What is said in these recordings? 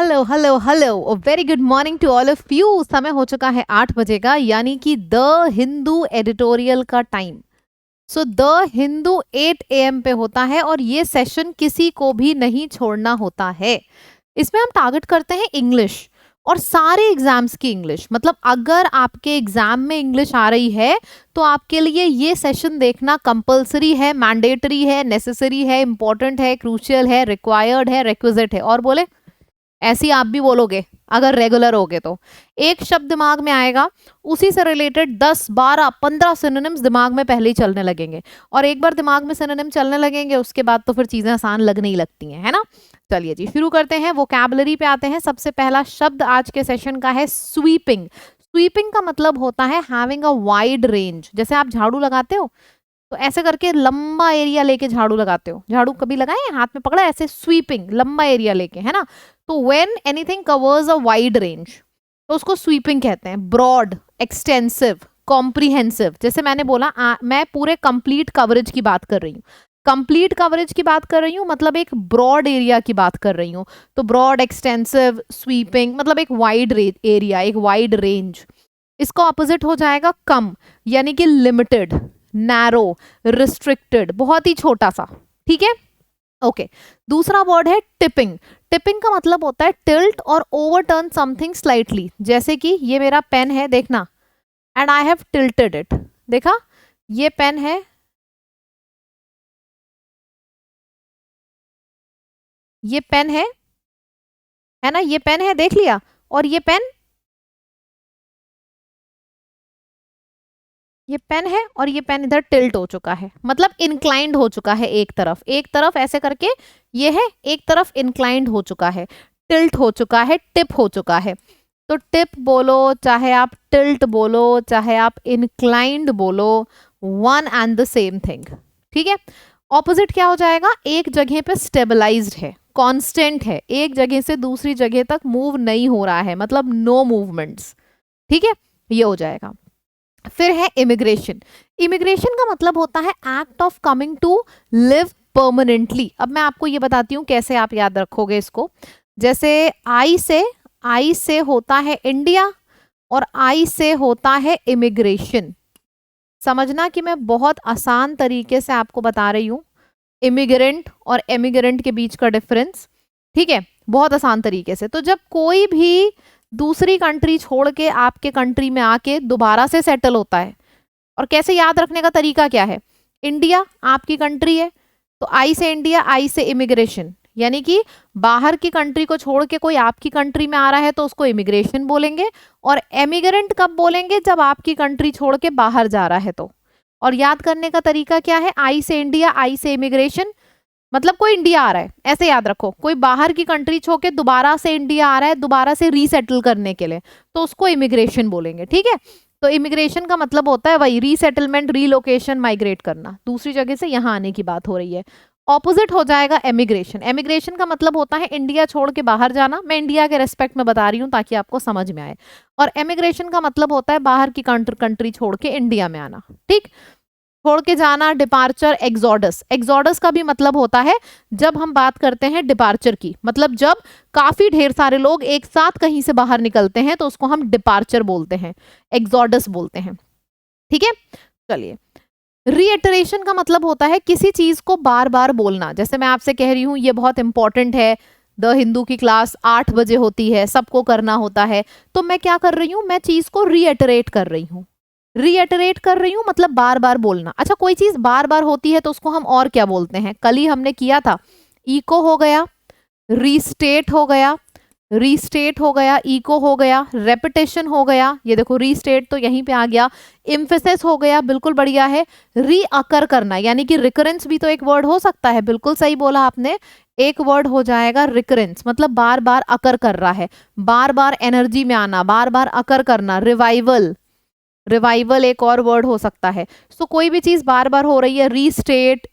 Hello hello hello very good morning to all of you. समय हो चुका है 8 बजे का, यानी कि द हिंदू एडिटोरियल का time. So the Hindu 8 AM पे होता है और ये सेशन किसी को भी नहीं छोड़ना होता है। इसमें हम टारगेट करते हैं इंग्लिश और सारे एग्जाम्स की इंग्लिश। मतलब अगर आपके एग्जाम में इंग्लिश आ रही है तो आपके लिए ये सेशन देखना कंपलसरी है, मैंडेटरी है, नेसेसरी है, इंपॉर्टेंट है, क्रूशियल है, रिक्वायर्ड है, रिक्विजिट है। और बोले ऐसी आप भी बोलोगे अगर रेगुलर होगे तो। एक शब्द दिमाग में आएगा, उसी से रिलेटेड 10 12 15 सिनोनिम्स दिमाग में पहले ही चलने लगेंगे, और एक बार दिमाग में सिनोनिम चलने लगेंगे उसके बाद तो फिर चीजें आसान लगने ही लगती हैं, है ना। चलिए जी शुरू करते हैं, वोकैबुलरी पे आते हैं। सबसे पहला शब्द आज के सेशन का है स्वीपिंग। स्वीपिंग का मतलब होता है हैविंग अ वाइड रेंज। जैसे आप झाड़ू लगाते हो तो ऐसे करके लंबा एरिया लेके झाड़ू लगाते हो। झाड़ू कभी लगाए, हाथ में पकड़ा, ऐसे स्वीपिंग, लंबा एरिया लेके, है ना। तो when anything covers a wide range तो उसको स्वीपिंग कहते हैं। Broad, extensive, comprehensive. जैसे मैंने बोला मैं पूरे कंप्लीट कवरेज की बात कर रही हूँ। कंप्लीट कवरेज की बात कर रही हूँ मतलब एक ब्रॉड एरिया की बात कर रही हूँ। तो ब्रॉड, एक्सटेंसिव, स्वीपिंग मतलब एक वाइड एरिया, एक वाइड रेंज। इसका ऑपोजिट हो जाएगा कम, यानी कि लिमिटेड, नैरो, रिस्ट्रिक्टेड, बहुत ही छोटा सा। ठीक है, ओके। दूसरा वर्ड है टिपिंग। टिपिंग का मतलब होता है टिल्ट और ओवरटर्न समथिंग स्लाइटली। जैसे कि ये मेरा पेन है, देखना, and I have tilted it. देखा, ये पेन है, ये पेन है ना, ये पेन है, देख लिया। और ये पेन है और ये पेन इधर टिल्ट हो चुका है, मतलब इंक्लाइंड हो चुका है एक तरफ। एक तरफ ऐसे करके ये है, एक तरफ इंक्लाइंड हो चुका है, टिल्ट हो चुका है, टिप हो चुका है। तो टिप बोलो, चाहे आप टिल्ट बोलो, चाहे आप इंक्लाइंड बोलो, one and the same thing. ठीक है। ऑपोजिट क्या हो जाएगा, एक जगह पे स्टेबलाइज्ड है, कांस्टेंट है, एक जगह से दूसरी जगह तक मूव नहीं हो रहा है, मतलब नो मूवमेंट्स। ठीक है, ये हो जाएगा। फिर है इमिग्रेशन। इमिग्रेशन का मतलब होता है act of coming to live permanently. अब मैं आपको ये बताती हूँ कैसे आप याद रखोगे इसको। जैसे आई से होता है इंडिया और आई से होता है इमिग्रेशन। समझना कि मैं बहुत आसान तरीके से आपको बता रही हूँ इमिग्रेंट और एमिग्रेंट के बीच का डिफरेंस। ठीक है, बहुत आसान तरीके से। तो जब कोई भी दूसरी कंट्री छोड़ के आपके कंट्री में आके दोबारा से सेटल होता है, और कैसे याद रखने का तरीका क्या है, इंडिया आपकी कंट्री है तो आई से इंडिया, आई से इमिग्रेशन, यानी कि बाहर की कंट्री को छोड़ के कोई आपकी कंट्री में आ रहा है तो उसको इमिग्रेशन बोलेंगे। और एमिग्रेंट कब बोलेंगे, जब आपकी कंट्री छोड़ के बाहर जा रहा है तो। और याद करने का तरीका क्या है, आई से इंडिया, आई से इमिग्रेशन, मतलब कोई इंडिया आ रहा है, ऐसे याद रखो, कोई बाहर की कंट्री छोड़ के दोबारा से इंडिया आ रहा है दोबारा से रीसेटल करने के लिए, तो उसको इमिग्रेशन बोलेंगे। ठीक है, तो इमिग्रेशन का मतलब होता है वही रीसेटलमेंट, रीलोकेशन, माइग्रेट करना, दूसरी जगह से यहाँ आने की बात हो रही है। ऑपोजिट हो जाएगा एमिग्रेशन। एमिग्रेशन का मतलब होता है इंडिया छोड़ के बाहर जाना। मैं इंडिया के रेस्पेक्ट में बता रही हूँ ताकि आपको समझ में आए। और एमिग्रेशन का मतलब होता है बाहर की कंट्री छोड़ के इंडिया में आना। ठीक, छोड़ के जाना, डिपार्चर, एग्जॉडस। एग्जॉडस का भी मतलब होता है, जब हम बात करते हैं डिपार्चर की, मतलब जब काफी ढेर सारे लोग एक साथ कहीं से बाहर निकलते हैं तो उसको हम डिपार्चर बोलते हैं, एग्जॉडस बोलते हैं। ठीक है, चलिए। रीइटरेशन का मतलब होता है किसी चीज को बार बार बोलना। जैसे मैं आपसे कह रही हूँ ये बहुत इंपॉर्टेंट है, द हिंदू की क्लास 8 बजे होती है, सबको करना होता है, तो मैं क्या कर रही हूँ, मैं चीज को रीइटरेट कर रही हूँ। रीइटरेट कर रही हूँ मतलब बार बार बोलना। अच्छा, कोई चीज बार बार होती है तो उसको हम और क्या बोलते हैं, कल ही हमने किया था, इको हो गया, रीस्टेट हो गया, रीस्टेट हो गया, इको हो गया, रेपिटेशन हो गया, ये देखो रीस्टेट तो यहीं पे आ गया, इम्फेसिस हो गया, बिल्कुल बढ़िया है। रीअकर करना यानी कि रिकरेंस भी तो एक वर्ड हो सकता है, बिल्कुल सही बोला आपने, एक वर्ड हो जाएगा रिकरेंस, मतलब बार बार अकर कर रहा है, बार बार एनर्जी में आना, बार बार अकर करना। रिवाइवल, रिवाइवल एक और वर्ड हो सकता है। सो कोई भी चीज बार बार हो रही है, restate,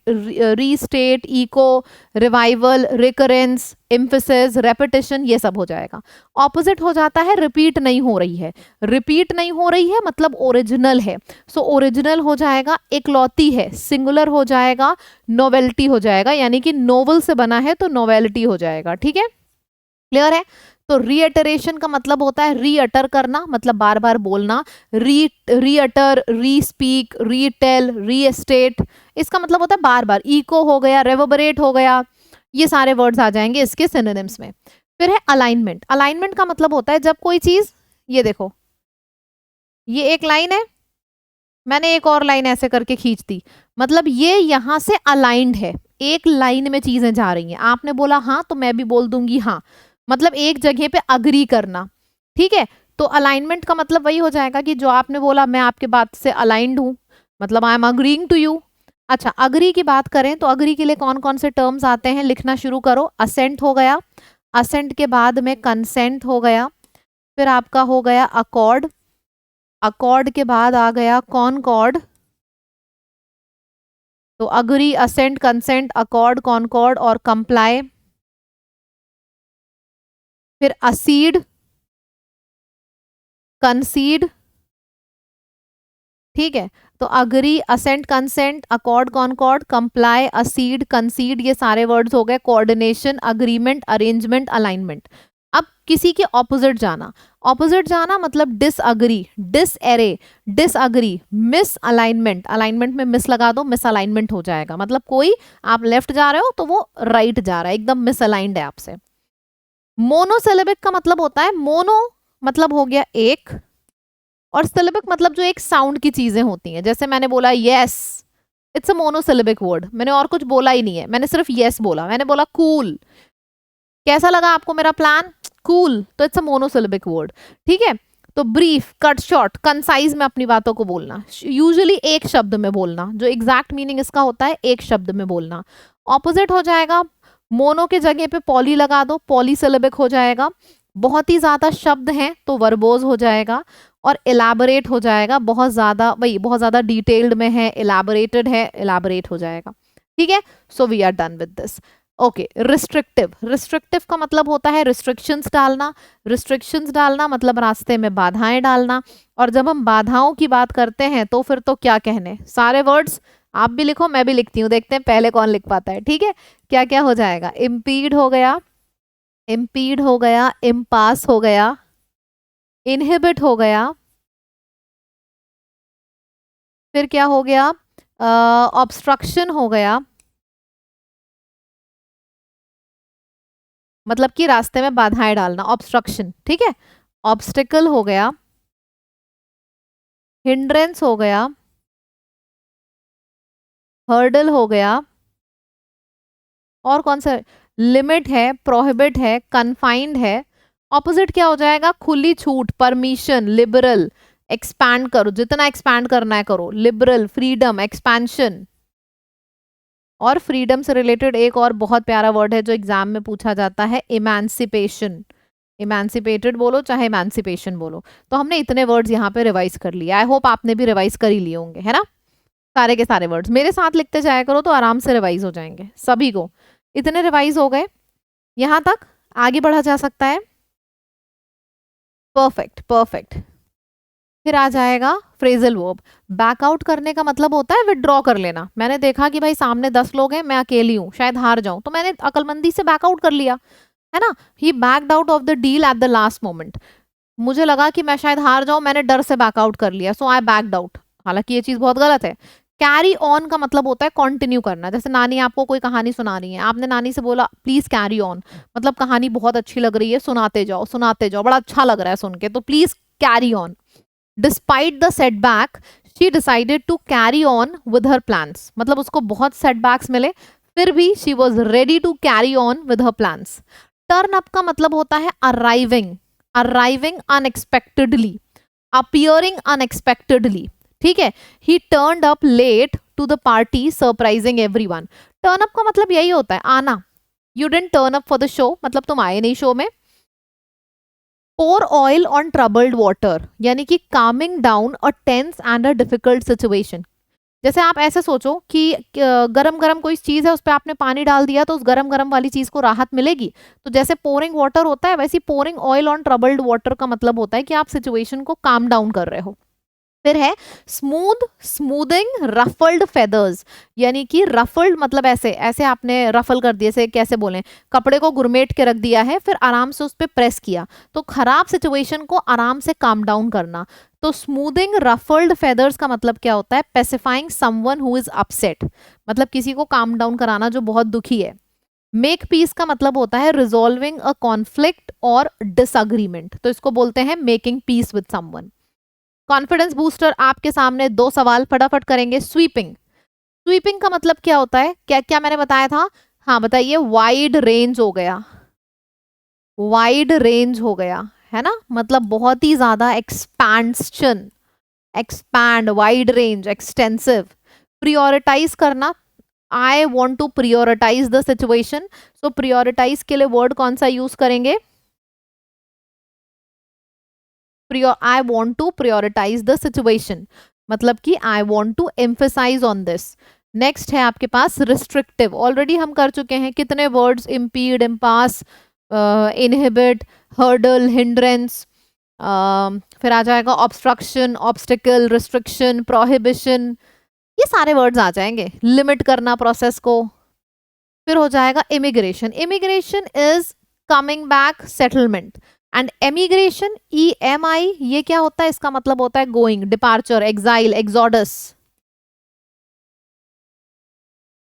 echo, revival, recurrence, emphasis, repetition, ये सब हो जाएगा। ऑपोजिट हो जाता है रिपीट नहीं हो रही है। रिपीट नहीं हो रही है मतलब ओरिजिनल है। सो ओरिजिनल हो जाएगा इकलौती है, सिंगुलर हो जाएगा नोवेल्टी हो जाएगा, यानी कि नोवेल से बना है तो नोवेलिटी हो जाएगा। ठीक है, क्लियर है? तो रीअटरेशन का मतलब होता है रीअटर करना, मतलब बार बार बोलना, रीअटर, रीस्पीक, रीटेल, रीएस्टेट, इसका मतलब होता है बार बार। इको हो गया, रेवोबरेट हो गया, ये सारे वर्ड्स आ जाएंगे इसके सिनोनिम्स में। फिर है अलाइनमेंट। अलाइनमेंट का मतलब होता है जब कोई चीज, ये देखो ये एक लाइन है, मैंने एक और लाइन ऐसे करके खींच दी, मतलब ये यहां से अलाइंड है, एक लाइन में चीजें जा रही हैं। आपने बोला हाँ तो मैं भी बोल दूंगी हाँ, मतलब एक जगह पे अग्री करना, ठीक है? तो अलाइनमेंट का मतलब वही हो जाएगा कि जो आपने बोला मैं आपके बात से अलाइंड हूं, मतलब I am agreeing to you. अच्छा, अग्री की बात करें तो अग्री के लिए कौन कौन से टर्म्स आते हैं, लिखना शुरू करो। असेंट हो गया, असेंट के बाद में कंसेंट हो गया, फिर आपका हो गया अकॉर्ड, अकॉर्ड के बाद आ गया कॉनकॉर्ड। तो agree, assent, consent, accord, concord और कंप्लाई। फिर असीड, कंसीड, ठीक है? तो agree, assent, consent, accord, concord, comply, accede, concede, ये सारे वर्ड्स हो गए। Coordination, agreement, arrangement, alignment. अब किसी के ऑपोजिट जाना, ऑपोजिट जाना मतलब disagree, disarray, disagree, miss alignment, alignment में मिस लगा दो, मिस अलाइनमेंट हो जाएगा, मतलब कोई आप लेफ्ट जा रहे हो तो वो राइट जा रहा है, एकदम मिस अलाइंड है आपसे। मोनोसिलेबिक का मतलब होता है, मोनो मतलब हो गया एक, और सिलेबिक मतलब जो एक साउंड की चीजें होती हैं, जैसे मैंने बोला yes, it's a monosyllabic word, मैंने और कुछ बोला ही नहीं है, मैंने सिर्फ यस बोला। मैंने बोला कूल, कैसा लगा आपको मेरा प्लान, कूल, तो इट्स अ मोनोसिलेबिक वर्ड, ठीक है? तो ब्रीफ, कट शॉर्ट, कंसाइज में अपनी बातों को बोलना, यूजुअली एक शब्द में बोलना, जो एग्जैक्ट मीनिंग इसका होता है एक शब्द में बोलना। ऑपोजिट हो जाएगा, मोनो के जगह पे पॉली लगा दो, पॉलीसिलेबिक हो जाएगा। बहुत ही ज्यादा शब्द हैं तो वर्बोज हो जाएगा, और इलाबोरेट हो जाएगा, बहुत ज्यादा, वही बहुत ज्यादा डिटेल्ड में है, इलाबोरेटेड है, इलाबोरेट हो जाएगा, ठीक है? So we are done with this. Okay, restrictive, restrictive का मतलब होता है रिस्ट्रिक्शंस डालना, रिस्ट्रिक्शंस डालना मतलब रास्ते में बाधाएं डालना। और जब हम बाधाओं की बात करते हैं तो फिर तो क्या कहने, सारे वर्ड्स आप भी लिखो मैं भी लिखती हूँ, देखते हैं पहले कौन लिख पाता है, ठीक है? क्या क्या हो जाएगा, इम्पीड हो गया, इम्पीड हो गया, इम्पास हो गया, इनहिबिट हो गया, फिर क्या हो गया, ऑब्स्ट्रक्शन हो गया, मतलब कि रास्ते में बाधाएं डालना, ऑब्स्ट्रक्शन, ठीक है? ऑब्स्टिकल हो गया, हिंड्रेंस हो गया, हर्डल हो गया, और कौन सा, लिमिट है, प्रोहिबिट है, कन्फाइंड है। ऑपोजिट क्या हो जाएगा, खुली छूट, परमिशन, लिबरल, एक्सपैंड करो, जितना एक्सपैंड करना है करो, लिबरल, फ्रीडम, एक्सपेंशन। और फ्रीडम से रिलेटेड एक और बहुत प्यारा वर्ड है जो एग्जाम में पूछा जाता है, इमेंसिपेशन। इमेंसिपेटेड बोलो चाहे इमेंसिपेशन बोलो। तो हमने इतने वर्ड्स यहाँ पे रिवाइज कर लिए, आई होप आपने भी रिवाइज कर ही लिए होंगे, है ना? सारे के सारे वर्ड्स मेरे साथ लिखते जाया करो तो आराम से रिवाइज हो जाएंगे सभी को। इतने रिवाइज हो गए, यहाँ तक आगे बढ़ा जा सकता है। Perfect, perfect. फिर आ जाएगा फ्रेजल वर्ब। बैकआउट करने का मतलब होता है विड्रॉ कर लेना। मैंने देखा कि भाई सामने 10 लोग हैं, मैं अकेली हूँ, शायद हार जाऊं, तो मैंने अकलमंदी से बैकआउट कर लिया, है ना? He backed out of the deal at the last moment. मुझे लगा कि मैं शायद हार जाऊं, मैंने डर से बैकआउट कर लिया, सो आई बैक्ड आउट। हालांकि ये चीज बहुत गलत है। कैरी ऑन का मतलब होता है कंटिन्यू करना। जैसे नानी आपको कोई कहानी सुना रही है, आपने नानी से बोला प्लीज कैरी ऑन, मतलब कहानी बहुत अच्छी लग रही है, सुनाते जाओ सुनाते जाओ, बड़ा अच्छा लग रहा है सुन के, तो please carry on. Despite the setback she decided to carry on with her plans, मतलब उसको बहुत सेटबैक्स मिले फिर भी she was ready to carry on with her plans. Turn up का मतलब होता है arriving, arriving unexpectedly, appearing unexpectedly, ठीक है? He turned up late to the party surprising everyone. Turn up का मतलब यही होता है आना। You didn't turn up for the show, मतलब तुम आए नहीं शो में। Pour oil on troubled water, यानी कि calming down a tense and a difficult situation. जैसे आप ऐसे सोचो कि गरम गरम कोई चीज है, उस पर आपने पानी डाल दिया तो उस गरम गरम वाली चीज को राहत मिलेगी। तो जैसे पोरिंग वाटर होता है, वैसे pouring oil on troubled water का मतलब होता है कि आप सिचुएशन को काम डाउन कर रहे हो। फिर है स्मूथ, स्मूथिंग, रफल्ड फेदर्स, यानी कि रफल्ड मतलब ऐसे ऐसे आपने रफल कर दिए, ऐसे कैसे बोलें, कपड़े को गुरमेट के रख दिया है, फिर आराम से उस पर प्रेस किया, तो खराब सिचुएशन को आराम से काम डाउन करना। तो स्मूथिंग रफल्ड फेदर्स का मतलब क्या होता है, पेसिफाइंग समवन हु इज अपसेट, मतलब किसी को काम डाउन कराना जो बहुत दुखी है। मेक पीस का मतलब होता है रिजॉल्विंग अ कॉन्फ्लिक्ट और डिसएग्रीमेंट, तो इसको बोलते हैं making peace with someone. Confidence booster, आपके सामने दो सवाल फटाफट करेंगे। स्वीपिंग, स्वीपिंग का मतलब क्या होता है, क्या क्या मैंने बताया था, हाँ बताइए, वाइड रेंज हो गया, वाइड रेंज हो गया है ना, मतलब बहुत ही ज्यादा expansion, expand, wide range, extensive. Prioritize करना, I want to prioritize the situation, so prioritize के लिए वर्ड कौन सा यूज करेंगे, I want to prioritize the situation, मतलब कि I want to emphasize on this. Next है आपके पास रिस्ट्रिक्टिव, ऑलरेडी हम कर चुके हैं कितने words, impede, impasse, inhibit, hurdle, hindrance, फिर आ जाएगा ऑब्स्ट्रक्शन, ऑब्स्टिकल, रिस्ट्रिक्शन, प्रोहिबिशन, ये सारे वर्ड्स आ जाएंगे। लिमिट करना प्रोसेस को। फिर हो जाएगा immigration, immigration is coming back, settlement. And emigration, EMI, ये क्या होता है, इसका मतलब होता है going, departure, exile, exodus.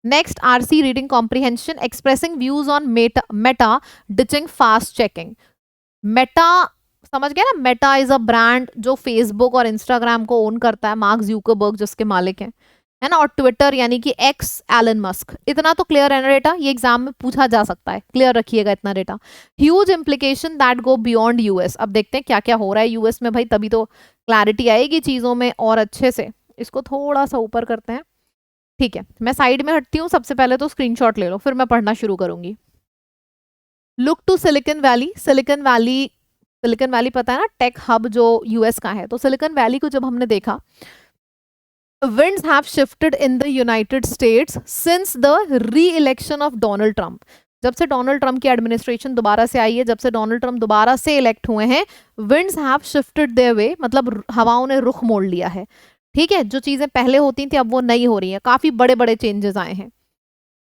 Next RC, reading comprehension, expressing views on Meta, ditching, fast checking. Meta, समझ गया ना, मेटा इज अ ब्रांड जो फेसबुक और इंस्टाग्राम को ओन करता है, मार्क ज़ुकरबर्ग जिसके मालिक हैं, है ना, और ट्विटर यानी कि एक्स, एलन मस्क। इतना तो क्लियर है ना डेटा, ये एग्जाम में पूछा जा सकता है, क्लियर रखिएगा इतना data. Huge implication that go beyond US, अब देखते हैं क्या क्या हो रहा है US में भाई, तभी तो क्लैरिटी आएगी चीजों में और अच्छे से। इसको थोड़ा सा ऊपर करते हैं, ठीक है, मैं साइड में हटती हूँ, सबसे पहले तो स्क्रीनशॉट ले लो, फिर मैं पढ़ना शुरू करूंगी। Look to Silicon Valley, Silicon Valley, Silicon Valley पता है ना, टेक हब जो US का है, तो सिलिकॉन वैली को जब हमने देखा, winds have shifted in the United States since the re-election of Donald Trump, जब से डोनाल्ड ट्रम्प की एडमिनिस्ट्रेशन दोबारा से आई है, जब से डोनाल्ड ट्रम्प दोबारा से इलेक्ट हुए हैं, winds have shifted their way, मतलब हवाओं ने रुख मोड़ लिया है, ठीक है, जो चीजें पहले होती थी अब वो नहीं हो रही हैं, काफी बड़े बड़े चेंजेस आए हैं।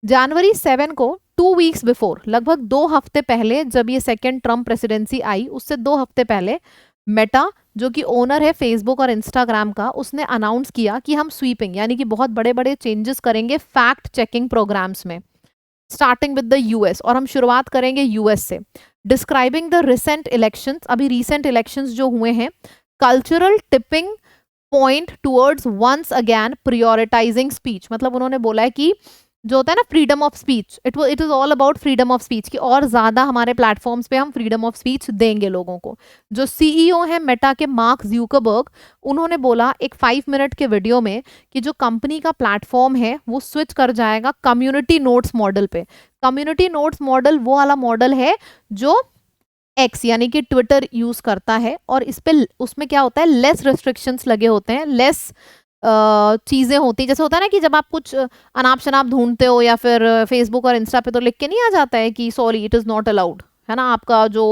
जनवरी 7 को, 2 वीक्स बिफोर, लगभग 2 हफ्ते पहले, जब ये सेकेंड ट्रम्प प्रेसिडेंसी आई, उससे 2 हफ्ते पहले मेटा जो कि ओनर है फेसबुक और इंस्टाग्राम का, उसने अनाउंस किया कि हम स्वीपिंग यानी कि बहुत बड़े बड़े चेंजेस करेंगे फैक्ट चेकिंग प्रोग्राम्स में, स्टार्टिंग विद द US, और हम शुरुआत करेंगे US से। डिस्क्राइबिंग द रिसेंट इलेक्शंस, अभी रिसेंट इलेक्शंस जो हुए हैं, cultural tipping point towards once again prioritizing speech, मतलब उन्होंने बोला है कि जो होता है ना freedom of speech, it is all about freedom of speech, कि और ज्यादा हमारे प्लेटफॉर्म्स पे हम फ्रीडम ऑफ स्पीच देंगे लोगों को। जो CEO हैं मेटा के, मार्क ज़ुकरबर्ग, उन्होंने बोला एक 5 मिनट के वीडियो में कि जो कंपनी का प्लेटफॉर्म है वो स्विच कर जाएगा कम्युनिटी नोट्स मॉडल पे। कम्युनिटी नोट्स मॉडल वो वाला मॉडल है जो एक्स यानी कि ट्विटर यूज करता है, और इस पे उसमें क्या होता है, लेस रिस्ट्रिक्शंस लगे होते हैं, लेस चीजें होती है, जैसे होता है ना कि जब आप कुछ अनाप शनाप ढूंढते हो या फिर फेसबुक और इंस्टा पे तो लिख के नहीं आ जाता है कि sorry it is not allowed, है ना, आपका जो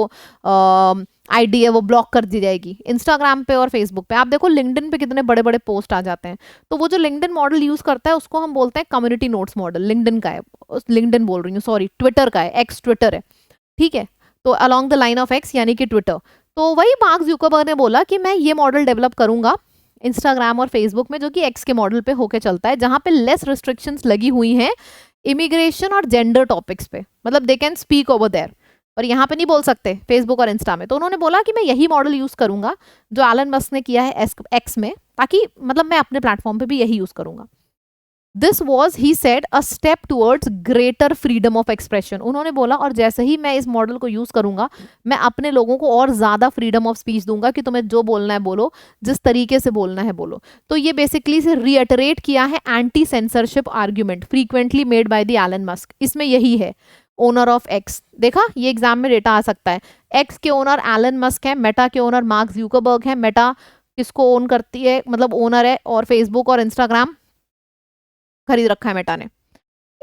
ID है वो ब्लॉक कर दी जाएगी। इंस्टाग्राम पे और फेसबुक पे आप देखो, लिंक्डइन पे कितने बड़े बड़े पोस्ट आ जाते हैं, तो वो जो लिंक्डइन मॉडल यूज करता है उसको हम बोलते हैं कम्युनिटी नोट्स मॉडल। लिंक्डइन का है, लिंक्डइन बोल रही हूँ सॉरी, ट्विटर का है, एक्स ट्विटर है, ठीक है, तो along the line of x यानी कि ट्विटर। तो वही मार्क ज़ुकरबर्ग ने बोला कि मैं ये मॉडल डेवलप करूंगा इंस्टाग्राम और फेसबुक में, जो कि एक्स के मॉडल पे होके चलता है, जहां पे लेस रिस्ट्रिक्शंस लगी हुई हैं इमिग्रेशन और जेंडर टॉपिक्स पे, मतलब they can speak over there, और यहाँ पे नहीं बोल सकते फेसबुक और इंस्टा में। तो उन्होंने बोला कि मैं यही मॉडल यूज करूंगा जो एलन मस्क ने किया है एक्स में, ताकि मतलब मैं अपने प्लेटफॉर्म पे भी यही यूज करूंगा। This was, he said, a step towards greater freedom of expression. उन्होंने बोला और जैसे ही मैं इस मॉडल को यूज करूंगा, मैं अपने लोगों को और ज्यादा फ्रीडम ऑफ स्पीच दूंगा कि तुम्हें जो बोलना है बोलो, जिस तरीके से बोलना है बोलो। तो ये बेसिकली से रीअटरेट किया है anti censorship argument frequently made by the Elon Musk, इसमें यही है, ओनर ऑफ एक्स। देखा, ये एग्जाम में डेटा आ सकता है। एक्स के ओनर एलन मस्क है, मेटा के ओनर मार्क ज़ुकरबर्ग है। मेटा किसको ओन करती है, मतलब ओनर है, और फेसबुक और इंस्टाग्राम खरीद रखा है मेटा ने।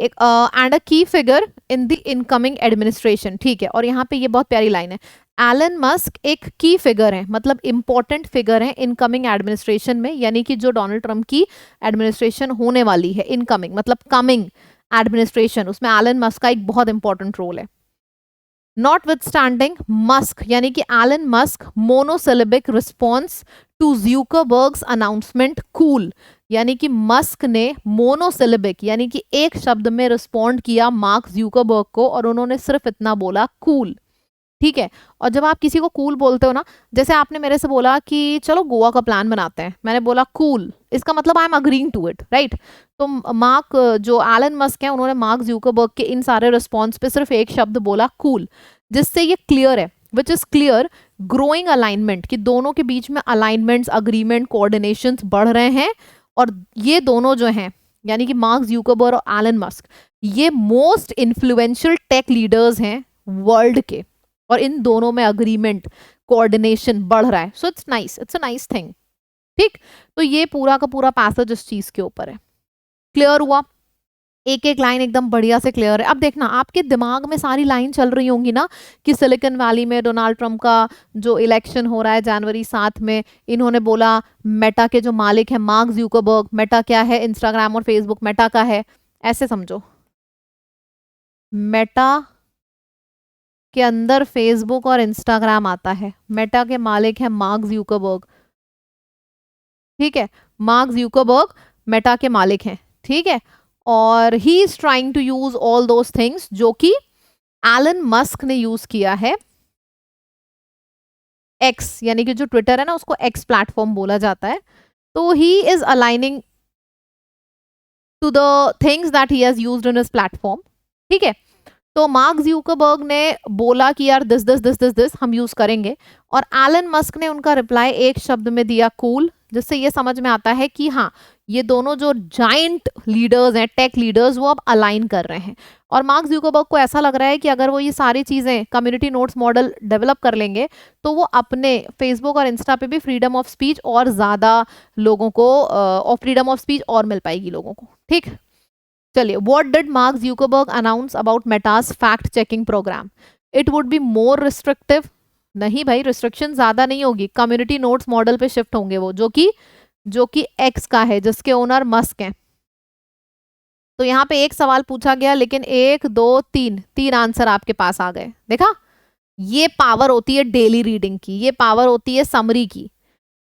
एक एंड अ की figure in the incoming administration, ठीक है। और यहाँ पे ये बहुत प्यारी लाइन है, एलन मस्क एक की फिगर है, मतलब इंपॉर्टेंट फिगर है इनकमिंग एडमिनिस्ट्रेशन में, यानी कि जो डोनाल्ड ट्रंप की एडमिनिस्ट्रेशन होने वाली है, इनकमिंग मतलब कमिंग एडमिनिस्ट्रेशन, उसमें एलन मस्क का एक बहुत इंपॉर्टेंट रोल है। नॉटविथस्टैंडिंग मस्क, यानी कि Elon Musk monosyllabic response to Zuckerberg's announcement cool, यानी कि मस्क ने मोनोसिलेबिक यानी कि एक शब्द में रिस्पॉन्ड किया मार्क ज़ुकरबर्ग को, और उन्होंने सिर्फ इतना बोला कूल, ठीक है। और जब आप किसी को कूल बोलते हो ना, जैसे आपने मेरे से बोला कि चलो गोवा का प्लान बनाते हैं, मैंने बोला कूल, इसका मतलब I am agreeing to it, right. तो मार्क जो एलन मस्क है, उन्होंने मार्क ज़ुकरबर्ग के इन सारे रिस्पॉन्स पे सिर्फ एक शब्द बोला कूल, जिससे ये क्लियर है, which is clear growing alignment, कि दोनों के बीच में अलाइनमेंट्स, अग्रीमेंट, कोऑर्डिनेशन बढ़ रहे हैं। और ये दोनों जो हैं, यानी कि मार्क ज़ुकरबर्ग और एलन मस्क, ये मोस्ट इन्फ्लुएंशियल टेक लीडर्स हैं वर्ल्ड के, और इन दोनों में अग्रीमेंट, कोऑर्डिनेशन बढ़ रहा है। So it's nice, it's a nice thing, ठीक। तो ये पूरा का पूरा पैसेज इस चीज के ऊपर है। क्लियर हुआ? एक एक लाइन एकदम बढ़िया से क्लियर है। अब देखना, आपके दिमाग में सारी लाइन चल रही होंगी ना कि सिलिकॉन वैली में डोनाल्ड ट्रंप का जो इलेक्शन हो रहा है जनवरी 7 में, इन्होंने बोला मेटा के जो मालिक है मार्क ज़ुकरबर्ग, मेटा क्या है, इंस्टाग्राम और फेसबुक मेटा का है, ऐसे समझो। मेटा के अंदर फेसबुक और इंस्टाग्राम आता है, मेटा के मालिक है मार्क ज़ुकरबर्ग, ठीक है। मार्क ज़ुकरबर्ग मेटा के मालिक हैं, ठीक है। और he is trying to use all those things जो कि एलन मस्क ने यूज किया है। एक्स यानी कि जो ट्विटर है ना, उसको एक्स प्लेटफॉर्म बोला जाता है। तो he is aligning to the things that he has used in his platform, ठीक है। तो मार्क ज़ुकरबर्ग ने बोला कि यार this this this this this हम यूज करेंगे, और एलन मस्क ने उनका रिप्लाई एक शब्द में दिया कूल, जिससे ये समझ में आता है कि हाँ, ये दोनों जो जाइंट लीडर्स हैं, टेक लीडर्स, वो अब अलाइन कर रहे हैं। और मार्क ज़ुकरबर्ग को ऐसा लग रहा है कि अगर वो ये सारी चीज़ें कम्युनिटी नोट्स मॉडल डेवलप कर लेंगे, तो वो अपने फेसबुक और इंस्टा पे भी फ्रीडम ऑफ स्पीच और ज़्यादा लोगों को, और फ्रीडम ऑफ स्पीच और मिल पाएगी लोगों को, ठीक। चलिए, what did Mark Zuckerberg announce about Meta's fact checking program? It would be more restrictive. नहीं भाई, रिस्ट्रिक्शन ज्यादा नहीं होगी, कम्युनिटी नोट्स मॉडल पे शिफ्ट होंगे वो, जो कि एक्स का है, जिसके ओनर मस्क हैं। तो यहाँ पे एक सवाल पूछा गया, लेकिन 1 2 3 आंसर आपके पास आ गए। देखा, ये पावर होती है डेली रीडिंग की, ये पावर होती है समरी की।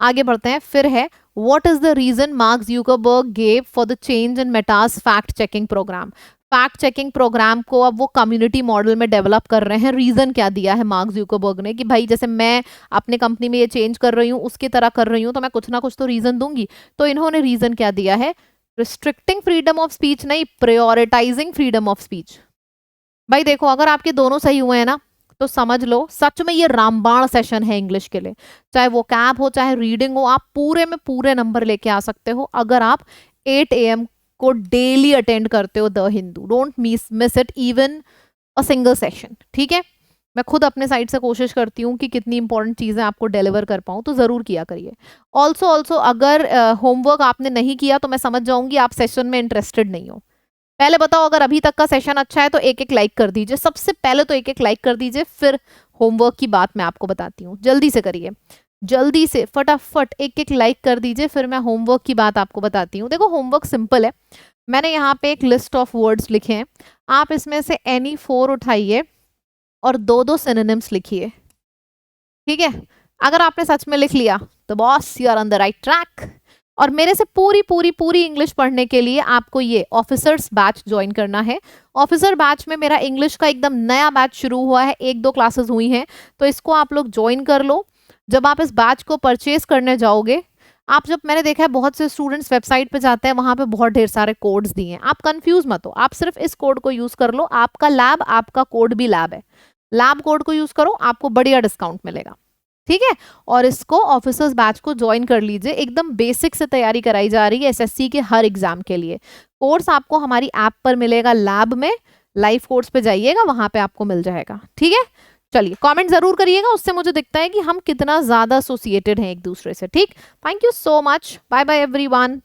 आगे बढ़ते हैं, फिर है what is the reason Mark Zuckerberg gave for the change in Meta's fact checking program? Fact checking program को अब वो कम्युनिटी मॉडल में डेवलप कर रहे हैं। रीजन क्या दिया है मार्क ज़ुकरबर्ग ने कि भाई जैसे मैं अपने कंपनी में ये चेंज कर रही हूँ, उसकी तरह कर रही हूँ, तो मैं कुछ ना कुछ तो रीजन दूंगी। तो इन्होंने रीजन क्या दिया है? रिस्ट्रिक्टिंग फ्रीडम ऑफ स्पीच नहीं, प्रायोरिटाइजिंग फ्रीडम ऑफ स्पीच। भाई देखो, अगर आपके दोनों सही हुए हैं ना, तो समझ लो सच में ये रामबाण सेशन है इंग्लिश के लिए। चाहे वो कैब हो, चाहे रीडिंग हो, आप पूरे में पूरे नंबर लेके आ सकते हो अगर आप 8 AM को डेली अटेंड करते हो the Hindu. Don't miss it even a single session, ठीक है। मैं खुद अपने साइड से कोशिश करती हूँ कि कितनी इंपॉर्टेंट चीज़ें आपको डिलीवर कर पाऊँ, तो ज़रूर किया करिए। ऑल्सो अगर होमवर्क आपने नहीं किया तो मैं समझ जाऊंगी आप सेशन में इंटरेस्टेड नहीं हो। पहले बताओ, अगर अभी तक का सेशन अच्छा है तो एक एक लाइक कर दीजिए, सबसे पहले तो एक एक लाइक कर दीजिए, फिर होमवर्क की बात मैं आपको बताती हूँ। जल्दी से करिए, जल्दी से फटाफट एक एक लाइक कर दीजिए, फिर मैं होमवर्क की बात आपको बताती हूँ। देखो, होमवर्क सिंपल है। मैंने यहाँ पे एक लिस्ट ऑफ वर्ड्स लिखे हैं, आप इसमें से एनी 4 उठाइए और 2-2 सिनोनिम्स लिखिए, ठीक है। अगर आपने सच में लिख लिया तो boss, you are on the right track. और मेरे से पूरी पूरी पूरी इंग्लिश पढ़ने के लिए आपको ये ऑफिसर्स बैच ज्वाइन करना है। ऑफिसर बैच में मेरा इंग्लिश का एकदम नया बैच शुरू हुआ है, 1-2 क्लासेस हुई हैं, तो इसको आप लोग ज्वाइन कर लो। जब आप इस बैच को परचेज करने जाओगे, आप जब, मैंने देखा है बहुत से स्टूडेंट्स वेबसाइट पे जाते हैं, वहां पे बहुत ढेर सारे कोड्स दिए हैं। आप कंफ्यूज मत हो, आप सिर्फ इस कोड को यूज कर लो, आपका लैब, आपका कोड भी लैब है। लैब कोड को यूज करो, आपको बढ़िया डिस्काउंट मिलेगा, ठीक है। और इसको ऑफिसर्स बैच को ज्वाइन कर लीजिए, एकदम बेसिक से तैयारी कराई जा रही है एसएससी के हर एग्जाम के लिए। कोर्स आपको हमारी ऐप पर मिलेगा, लैब में लाइव कोर्स पे जाइएगा, वहां पे आपको मिल जाएगा, ठीक है। चलिए, कमेंट जरूर करिएगा, उससे मुझे दिखता है कि हम कितना ज्यादा एसोसिएटेड हैं एक दूसरे से, ठीक। Thank you so much, bye bye everyone.